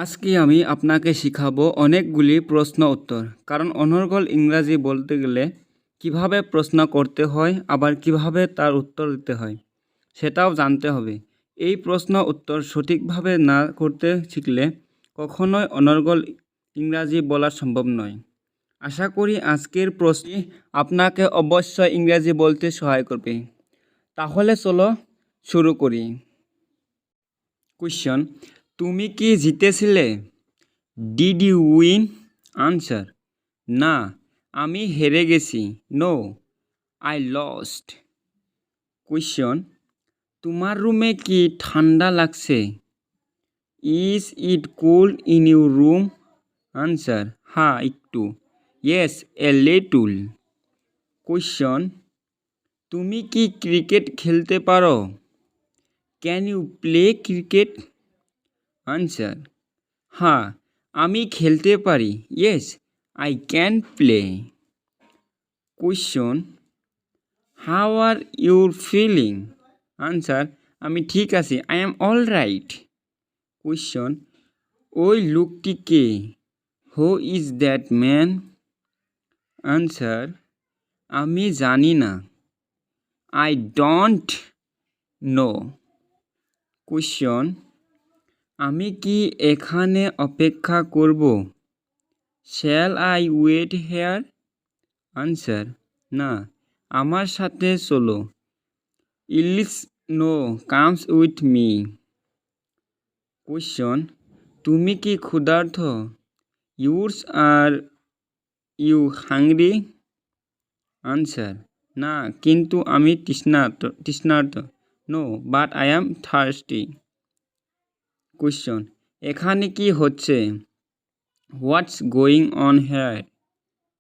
আজকে আমি আপনাকে শিখাবো অনেকগুলি প্রশ্ন উত্তর। কারণ অনর্গল ইংরাজি বলতে গেলে কিভাবে প্রশ্ন করতে হয় আবার কিভাবে তার উত্তর দিতে হয় সেটাও জানতে হবে। এই প্রশ্ন উত্তর সঠিকভাবে না করতে শিখলে কখনোই অনর্গল ইংরাজি বলা সম্ভব নয়। আশা করি আজকের প্রশ্নটি আপনাকে অবশ্যই ইংরাজি বলতে সহায় করবে। তাহলে চলো শুরু করি। কোয়েশ্চন: তুমি কি জিতেছিলে? Did you win? আনসার: না, আমি হেরে গেছি। No, I lost. কোয়েশ্চন: তোমার রুমে কি ঠান্ডা লাগছে? Is it cool in your room? Answer: হ্যাঁ, একটু। Yes, a little. কোয়েশ্চন: তুমি কি ক্রিকেট খেলতে পারো? Can you play cricket? Answer: হ্যাঁ, আমি খেলতে পারি। Yes, I can play. Question: how are your feeling? Answer: আমি ঠিক আছি। I am all right. Question: ওই লোকটি কে? Who is that man? Answer: আমি জানি না। I don't know. কোয়েশ্চন: আমি কি এখানে অপেক্ষা করব? Shall I wait here? Answer: না, আমার সাথে চলো। ইলিশ no comes with me. Question: তুমি কি ক্ষুধার্ত? ইউরস আর ইউ হাংরি? আনসার: না, কিন্তু আমি তৃষ্ণার্ত। No, but I am thirsty. Question: এখানে কি হচ্ছে? What's going on here?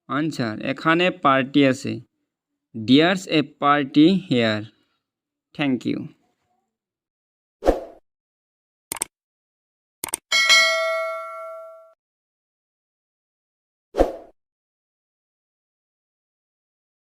Answer: এখানে পার্টি আছে। There's a party here. Thank you.